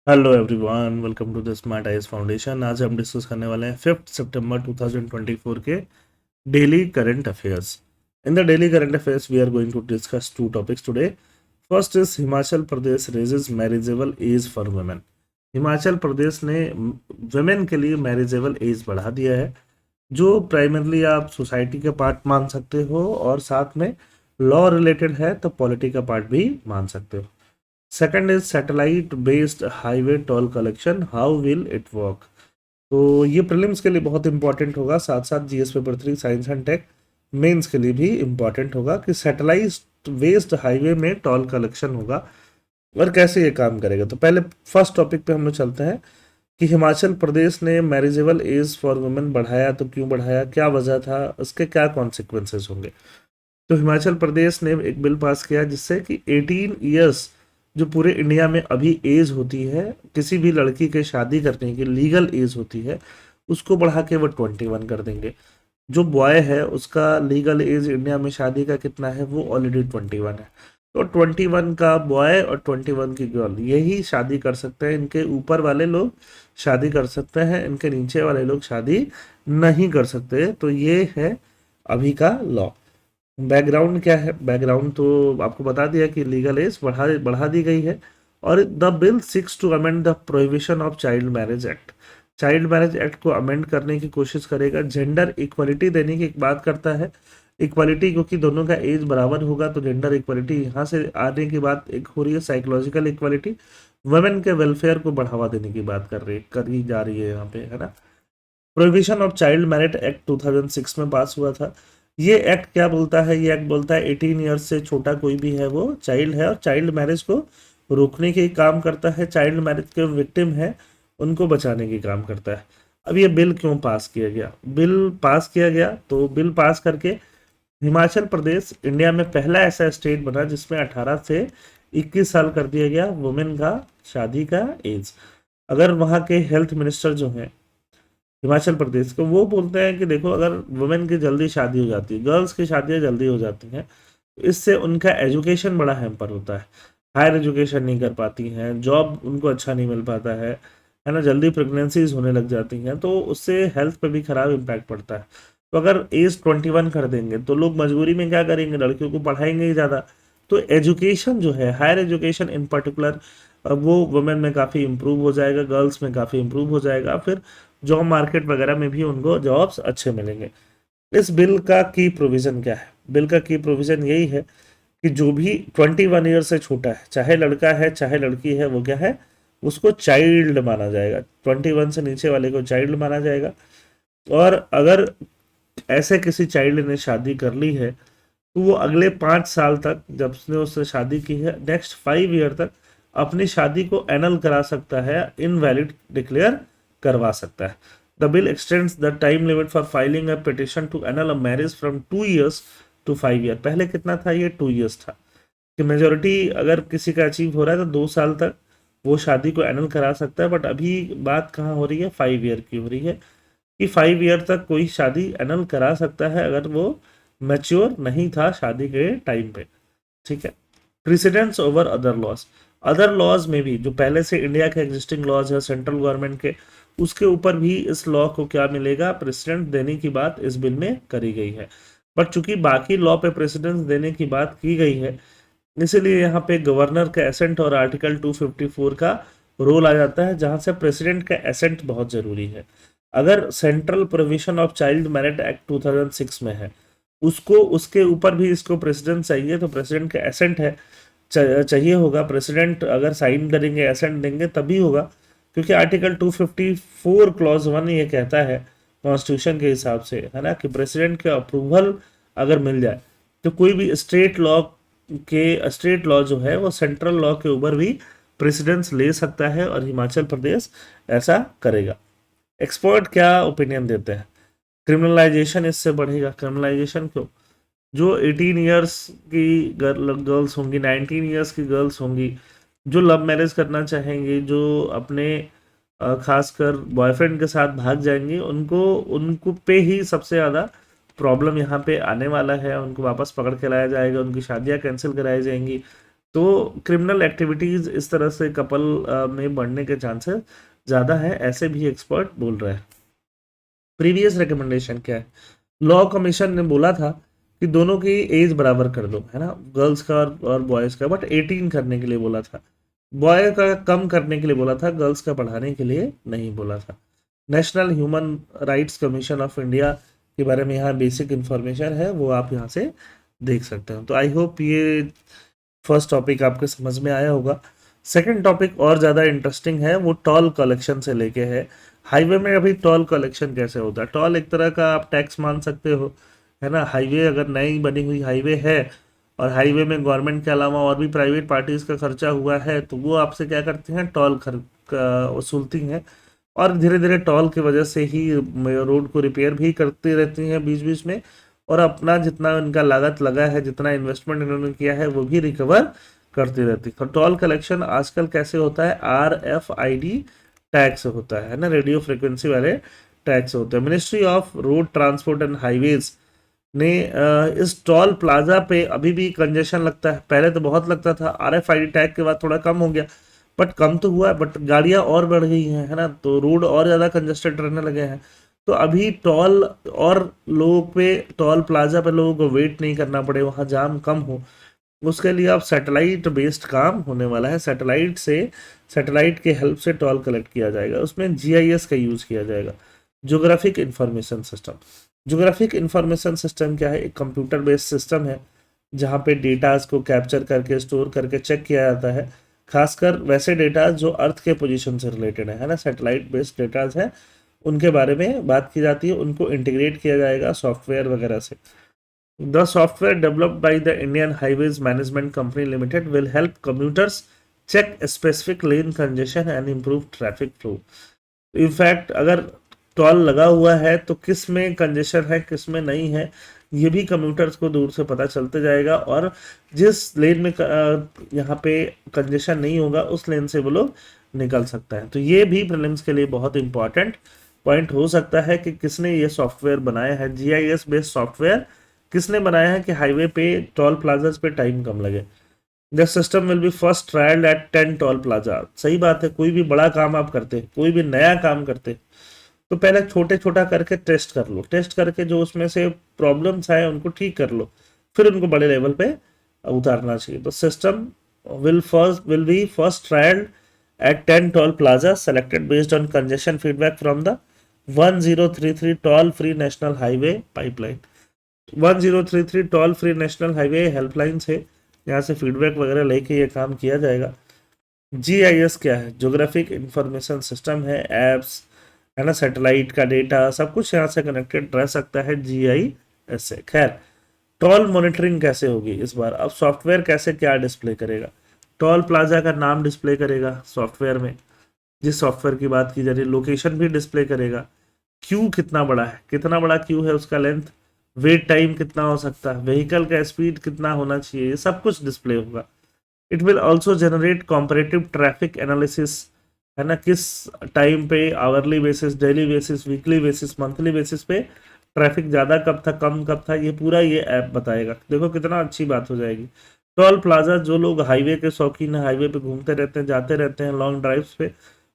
Hello everyone, welcome to the Smart Eyes Foundation. आज हम discuss करने वाले हैं 5 सितंबर 2024 के daily current affairs. In the daily current affairs we are going to discuss two topics today. First is Himachal Pradesh raises marriageable age for women. Himachal Pradesh ने women के लिए मैरिजेबल एज बढ़ा दिया है, जो प्राइमरली आप सोसाइटी का पार्ट मान सकते हो और साथ में लॉ रिलेटेड है तो पॉलिटी का पार्ट भी मान सकते हो। Second is satellite based highway toll collection, how will it work. तो ये प्रीलिम्स के लिए बहुत इंपॉर्टेंट होगा, साथ साथ GS paper 3 science and tech mains के लिए भी इंपॉर्टेंट होगा कि सैटेलाइट बेस्ड हाईवे में टोल कलेक्शन होगा और कैसे ये काम करेगा। तो पहले फर्स्ट टॉपिक पे हम लोग चलते हैं कि हिमाचल प्रदेश ने मैरिजेबल एज फॉर वुमेन बढ़ाया, तो क्यों बढ़ाया, क्या वजह था, उसके क्या कॉन्सिक्वेंसेस होंगे। तो हिमाचल प्रदेश ने एक बिल पास किया जिससे कि 18 ईयर्स जो पूरे इंडिया में अभी एज होती है किसी भी लड़की के शादी करने की लीगल एज होती है, उसको बढ़ा के वो 21 कर देंगे। जो बॉय है उसका लीगल एज इंडिया में शादी का कितना है, वो ऑलरेडी 21 है। तो 21 का बॉय और 21 की गर्ल यही शादी कर सकते हैं। इनके ऊपर वाले लोग शादी कर सकते हैं, इनके नीचे वाले लोग शादी नहीं कर सकते। तो ये है अभी का लॉ। बैकग्राउंड क्या है, बैकग्राउंड तो आपको बता दिया कि लीगल एज बढ़ा बढ़ा दी गई है। और the bill seeks to amend the prohibition of child marriage act. Child marriage act को अमेंड करने की कोशिश करेगा, जेंडर इक्वलिटी देने की बात करता है। इक्वलिटी क्योंकि दोनों का एज बराबर होगा तो जेंडर इक्वलिटी यहाँ से आने की बात एक हो रही है। साइकोलॉजिकल इक्वलिटी, वुमेन के वेलफेयर को बढ़ावा देने की बात करी जा रही है यहाँ पे, है ना। Prohibition of child marriage act 2006 में पास हुआ था। ये एक्ट क्या बोलता है, ये एक्ट बोलता है 18 ईयर्स से छोटा कोई भी है वो चाइल्ड है और चाइल्ड मैरिज को रोकने के काम करता है। चाइल्ड मैरिज के विक्टिम है उनको बचाने की काम करता है। अब ये बिल क्यों पास किया गया, बिल पास किया गया तो बिल पास करके हिमाचल प्रदेश इंडिया में पहला ऐसा स्टेट बना जिसमें 18 से 21 साल कर दिया गया वुमेन का शादी का एज। अगर वहाँ के हेल्थ मिनिस्टर जो हैं हिमाचल प्रदेश को, वो बोलते हैं कि देखो अगर वुमेन की जल्दी शादी हो जाती है, गर्ल्स की शादियाँ जल्दी हो जाती हैं, इससे उनका एजुकेशन बड़ा हैम्पर होता है। हायर एजुकेशन नहीं कर पाती हैं, जॉब उनको अच्छा नहीं मिल पाता है ना। जल्दी प्रेगनेंसीज होने लग जाती हैं तो उससे हेल्थ पे भी खराब इम्पैक्ट पड़ता है। तो अगर एज 21 कर देंगे तो लोग मजबूरी में क्या करेंगे, लड़कियों को पढ़ाएंगे ही ज़्यादा। तो एजुकेशन जो है, हायर एजुकेशन इन पर्टिकुलर, वो वुमेन में काफ़ी इम्प्रूव हो जाएगा, गर्ल्स में काफ़ी इम्प्रूव हो जाएगा। फिर जॉब मार्केट वगैरह में भी उनको जॉब्स अच्छे मिलेंगे। इस बिल का की प्रोविज़न क्या है, बिल का की प्रोविज़न यही है कि जो भी 21 ईयर से छोटा है, चाहे लड़का है चाहे लड़की है, वो क्या है, उसको चाइल्ड माना जाएगा। 21 से नीचे वाले को चाइल्ड माना जाएगा। और अगर ऐसे किसी चाइल्ड ने शादी कर ली है तो वो अगले 5 साल तक, जब उसने उससे शादी की है, नेक्स्ट 5 ईयर तक अपनी शादी को एनल करा सकता है, इनवैलिड डिक्लेयर करवा सकता है। The bill extends the time limit for filing a petition to annul a marriage from 2 years to 5 year. पहले कितना था, ये 2 ईयर्स था कि मेजोरिटी अगर किसी का अचीव हो रहा है तो 2 साल तक वो शादी को एनल करा सकता है। बट अभी बात कहाँ हो रही है, 5 ईयर की हो रही है कि 5 ईयर तक कोई शादी एनल करा सकता है अगर वो मैच्योर नहीं था शादी के टाइम पे। ठीक है। Precedence over other laws, other laws में भी जो पहले से इंडिया के एग्जिस्टिंग लॉज है सेंट्रल गवर्नमेंट के, उसके ऊपर भी इस लॉ को क्या मिलेगा, प्रेसिडेंट देने की बात इस बिल में करी गई है। बट चूंकि बाकी लॉ पे प्रेसिडेंस देने की बात की गई है, इसीलिए यहाँ पे गवर्नर का एसेंट और आर्टिकल 254 का रोल आ जाता है, जहाँ से प्रेसिडेंट का एसेंट बहुत ज़रूरी है। अगर central provision of child marriage act 2006 में है, उसको उसके ऊपर भी इसको प्रेसिडेंट चाहिए तो प्रेसिडेंट का एसेंट है, चाहिए होगा। प्रेसिडेंट अगर साइन करेंगे, एसेंट देंगे तभी होगा, क्योंकि आर्टिकल 254 क्लॉज 1 ये कहता है कॉन्स्टिट्यूशन के हिसाब से, है ना, कि प्रेसिडेंट के अप्रूवल अगर मिल जाए तो कोई भी स्टेट लॉ जो है वो सेंट्रल लॉ के ऊपर भी प्रेसिडेंस ले सकता है और हिमाचल प्रदेश ऐसा करेगा। एक्सपर्ट क्या ओपिनियन देते हैं, क्रिमिनलाइजेशन इससे बढ़ेगा। क्रिमिनलाइजेशन क्यों, जो 18 ईयर्स की गर्ल्स होंगी, 19 ईयर्स की गर्ल्स होंगी, जो लव मैरिज करना चाहेंगी, जो अपने खासकर बॉयफ्रेंड के साथ भाग जाएंगी, उनको उनको पे ही सबसे ज़्यादा प्रॉब्लम यहाँ पे आने वाला है। उनको वापस पकड़ के लाया जाएगा, उनकी शादियाँ कैंसिल कराई जाएंगी। तो क्रिमिनल एक्टिविटीज इस तरह से कपल में बढ़ने के चांसेस ज़्यादा है, ऐसे भी एक्सपर्ट बोल रहे हैं। प्रीवियस रिकमेंडेशन क्या है? लॉ कमीशन ने बोला था कि दोनों की एज बराबर कर दो, है ना, गर्ल्स का और बॉयज़ का, बट 18 करने के लिए बोला था। बॉय का कम करने के लिए बोला था, गर्ल्स का बढ़ाने के लिए नहीं बोला था। National human rights commission of India के बारे में यहाँ बेसिक इन्फॉर्मेशन है, वो आप यहाँ से देख सकते हो। तो आई होप ये फर्स्ट टॉपिक आपके समझ में आया होगा। सेकंड टॉपिक और ज़्यादा इंटरेस्टिंग है, वो टोल कलेक्शन से लेके है। हाईवे में अभी टोल कलेक्शन कैसे होता है? टोल एक तरह का आप टैक्स मान सकते हो, है ना। हाईवे अगर नई बनी हुई हाईवे है और हाईवे में गवर्नमेंट के अलावा और भी प्राइवेट पार्टीज का खर्चा हुआ है, तो वो आपसे क्या करते हैं, टोल वसूलती हैं। और धीरे धीरे टोल की वजह से ही रोड को रिपेयर भी करती रहती हैं बीच बीच में, और अपना जितना इनका लागत लगा है, जितना इन्वेस्टमेंट इन्होंने किया है, वो भी रिकवर करती रहती है। तो टोल कलेक्शन आजकल कैसे होता है? RFID टैक्स होता है ना, रेडियो फ्रिक्वेंसी वाले टैक्स होते हैं। Ministry of road transport and highways ने इस टोल प्लाजा पे अभी भी कंजेशन लगता है। पहले तो बहुत लगता था, RFID टैग के बाद थोड़ा कम हो गया, बट कम तो हुआ, बट गाड़ियां और बढ़ गई हैं, है ना, तो रोड और ज़्यादा कंजेस्टेड रहने लगे हैं। तो अभी टोल और लोगों पे, टोल प्लाजा पे लोगों को वेट नहीं करना पड़े, वहाँ जाम कम हो, उसके लिए अब सैटेलाइट बेस्ड काम होने वाला है। सैटेलाइट के हेल्प से टोल कलेक्ट किया जाएगा, उसमें GIS का यूज़ किया जाएगा, geographic information system. Geographic information system क्या है? एक कंप्यूटर बेस्ड सिस्टम है जहाँ पे डेटाज को कैप्चर करके, स्टोर करके चेक किया जाता है। खासकर वैसे डेटा जो अर्थ के पोजीशन से रिलेटेड है ना, सैटेलाइट बेस्ड डेटाज है, उनके बारे में बात की जाती है। उनको इंटीग्रेट किया जाएगा सॉफ्टवेयर वगैरह से। The software developed by the Indian Highways Management Company Limited will help commuters check specific lane congestion and improve traffic flow. In fact अगर टोल लगा हुआ है तो किस में कंजेशन है, किस में नहीं है, ये भी कम्यूटर्स को दूर से पता चलते जाएगा, और जिस लेन में यहाँ पे कंजेशन नहीं होगा, उस लेन से वो लोग निकल सकता है। तो ये भी प्रीलिम्स के लिए बहुत इंपॉर्टेंट पॉइंट हो सकता है कि किसने ये सॉफ्टवेयर बनाया है, GIS बेस्ड सॉफ्टवेयर किसने बनाया है कि हाईवे पे टोल प्लाजाज पे टाइम कम लगे। The system will be first trialled at 10 toll plaza. सही बात है, कोई भी बड़ा काम आप करते, कोई भी नया काम करते, तो पहले छोटे छोटा करके टेस्ट कर लो, टेस्ट करके जो उसमें से प्रॉब्लम्स आए उनको ठीक कर लो, फिर उनको बड़े लेवल पे उतारना चाहिए। तो system will be first trialled at 10 toll plazas selected based on congestion feedback from the 1033 toll free national highway pipeline। 1033 toll free national highway helpline से यहाँ से फीडबैक वगैरह लेके ये काम किया जाएगा। GIS क्या है? ज्योग्राफिक इंफॉर्मेशन सिस्टम है, एप्स है ना, सैटेलाइट का डेटा सब कुछ यहाँ से कनेक्टेड रह सकता है GIS से। खैर, टोल मॉनिटरिंग कैसे होगी इस बार? अब सॉफ्टवेयर कैसे क्या डिस्प्ले करेगा? टोल प्लाजा का नाम डिस्प्ले करेगा सॉफ्टवेयर में, जिस सॉफ्टवेयर की बात की जा रही है, लोकेशन भी डिस्प्ले करेगा, क्यू कितना बड़ा है, कितना बड़ा क्यू है, उसका लेंथ, वेट टाइम कितना हो सकता है, व्हीकल का स्पीड कितना होना चाहिए, ये सब कुछ डिस्प्ले होगा। It will also generate comparative traffic analysis, है ना, किस टाइम पे, hourly basis, daily basis, weekly basis, monthly basis पे ट्रैफिक ज़्यादा कब था, कम कब था, ये पूरा ये ऐप बताएगा। देखो कितना अच्छी बात हो जाएगी। टोल प्लाजा, जो लोग हाईवे के शौकीन है, हाईवे पे घूमते रहते हैं, जाते रहते हैं लॉन्ग ड्राइव्स पे,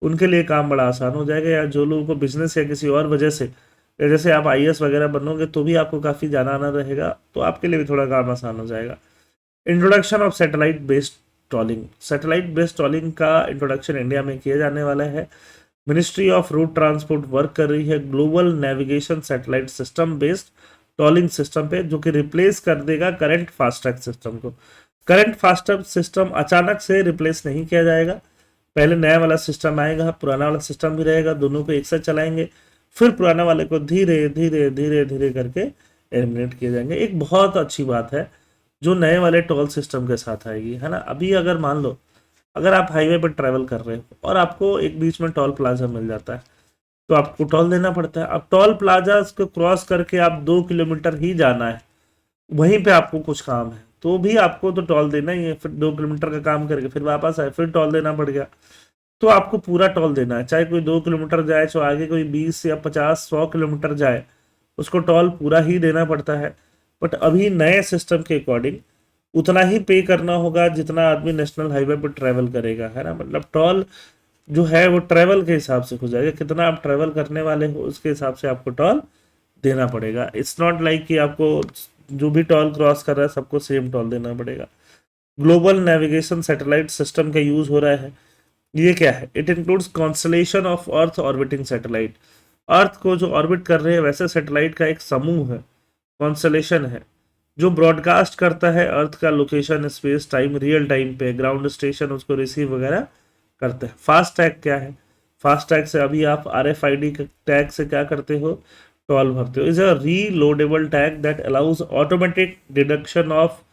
उनके लिए काम बड़ा आसान हो जाएगा। या जो लोगों को बिजनेस या किसी और वजह से, जैसे आप IAS वगैरह बनोगे तो भी आपको काफ़ी जाना आना रहेगा, तो आपके लिए भी थोड़ा काम आसान हो जाएगा। Introduction of satellite based tolling. Satellite based tolling का इंट्रोडक्शन इंडिया में किया जाने वाला है। Ministry of road transport work कर रही है global navigation satellite system based tolling system पे, जो कि रिप्लेस कर देगा करंट फास्टैग सिस्टम को। करंट फास्टैग सिस्टम अचानक से रिप्लेस नहीं किया जाएगा, पहले नया वाला सिस्टम आएगा, पुराना वाला सिस्टम भी रहेगा, दोनों को एक साथ चलाएंगे, फिर पुराना वाले को धीरे धीरे धीरे धीरे करके एलिमिनेट किए जाएंगे। एक बहुत अच्छी बात है जो नए वाले टोल सिस्टम के साथ आएगी, है ना। अभी अगर मान लो, अगर आप हाईवे पर ट्रैवल कर रहे हो और आपको एक बीच में टोल प्लाजा मिल जाता है, तो आपको टोल देना पड़ता है। अब टोल प्लाजा को क्रॉस करके आप 2 किलोमीटर ही जाना है, वहीं पे आपको कुछ काम है, तो भी आपको तो टोल देना ही है। फिर 2 किलोमीटर का काम करके फिर वापस आए, फिर टोल देना पड़ गया, तो आपको पूरा टोल देना है। चाहे कोई 2 किलोमीटर जाए, चाहे आगे कोई 20 या 50 100 किलोमीटर जाए, उसको टोल पूरा ही देना पड़ता है। बट अभी नए सिस्टम के अकॉर्डिंग उतना ही पे करना होगा जितना आदमी नेशनल हाईवे पर ट्रैवल करेगा, है ना। मतलब टोल जो है वो ट्रैवल के हिसाब से हो जाएगा, कितना आप ट्रैवल करने वाले हो उसके हिसाब से आपको टोल देना पड़ेगा। इट्स नॉट लाइक कि आपको जो भी टोल क्रॉस कर रहा है सबको सेम टोल देना पड़ेगा। ग्लोबल नेविगेशन सैटेलाइट सिस्टम का यूज हो रहा है। ये क्या है? It includes constellation of earth orbiting satellite. Earth को जो ऑर्बिट कर रहे हैं वैसे सैटेलाइट का एक समूह है, कॉन्स्टलेशन है, जो ब्रॉडकास्ट करता है अर्थ का location, space, time, real time पे। ग्राउंड स्टेशन उसको रिसीव वगैरह करते हैं। फास्ट टैग क्या है? फास्ट टैग से अभी आप RFID टैग से क्या करते हो? टोल भरते हो। Is a reloadable tag that allows automatic deduction of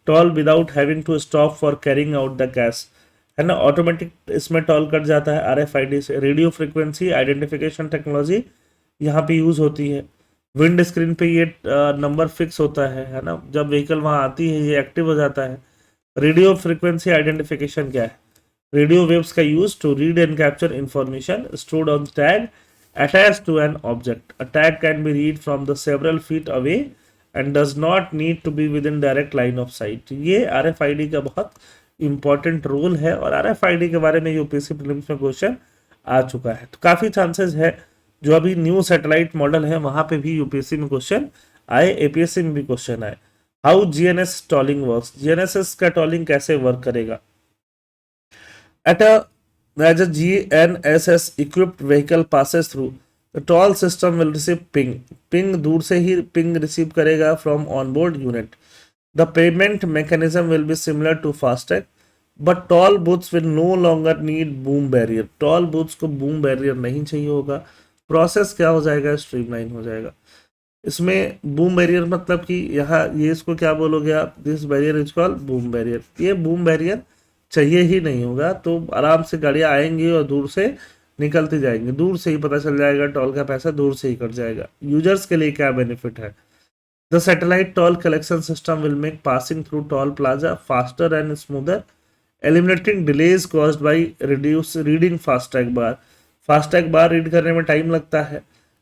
toll without having to stop for carrying out the cash, है ना। ऑटोमेटिक इसमें टोल कट जाता है RFID से। रेडियो फ्रिक्वेंसी आइडेंटिफिकेशन टेक्नोलॉजी यहाँ पे यूज होती है। विंड स्क्रीन पे ये नंबर फिक्स होता है ना। जब व्हीकल वहाँ आती है ये एक्टिव हो जाता है। रेडियो फ्रिक्वेंसी आइडेंटिफिकेशन क्या है? रेडियो वेव्स का use to read and capture information stored on tag attached to an object. A tag can be read from the several feet away and does not need to be within direct line of sight. ये RFID का बहुत important role है और RFID के बारे में UPSC prelims में question आ चुका है। तो काफ़ी चांसेस है जो अभी न्यू सैटेलाइट मॉडल है वहाँ पे भी यूपीएससी में क्वेश्चन आए, APSC में भी क्वेश्चन आए। How GNS tolling works? GNSS का टॉलिंग कैसे वर्क करेगा? At a as a GNSS equipped vehicle passes through, the toll system will receive ping. Ping दूर से ही ping receive करेगा from onboard unit. The payment mechanism will be similar to FASTag, but toll booths will no longer need boom barrier. Toll booths को boom barrier नहीं चाहिए होगा। Process क्या हो जाएगा? स्ट्रीमलाइन हो जाएगा। इसमें बूम बैरियर मतलब कि यहाँ ये इसको क्या बोलोगे आप? This barrier is called boom barrier. ये बूम बैरियर चाहिए ही नहीं होगा, तो आराम से गाड़ियाँ आएंगी और दूर से निकलती जाएंगी। दूर से ही पता चल जाएगा, टोल का पैसा दूर से ही कट जाएगा। यूजर्स के लिए क्या बेनिफिट है? The satellite toll collection system will make passing through toll plaza faster and smoother, eliminating delays caused by reduce reading FASTag bar. FASTag bar read करने में टाइम लगता है,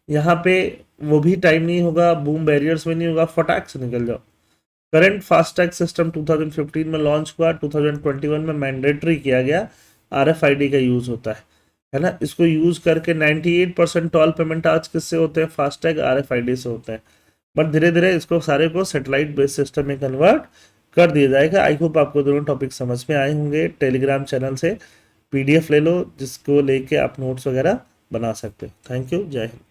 यहाँ पे वो भी टाइम नहीं होगा, बूम बैरियर्स में नहीं होगा, फटाक से निकल जाओ। करंट फास्टैग सिस्टम 2015 में लॉन्च हुआ, 2021 में मैंडेटरी किया गया। RFID का यूज़ होता है ना। इसको यूज़ करके 98% टोल पेमेंट आज किससे होते हैं? फास्टैग RFID से होते हैं। बट धीरे धीरे इसको सारे को सैटेलाइट बेस्ड सिस्टम में कन्वर्ट कर दिया जाएगा। आई होप आपको दोनों टॉपिक समझ में आए होंगे। टेलीग्राम चैनल से PDF ले लो जिसको लेके आप नोट्स वगैरह बना सकते हो। थैंक यू, जय हिंद।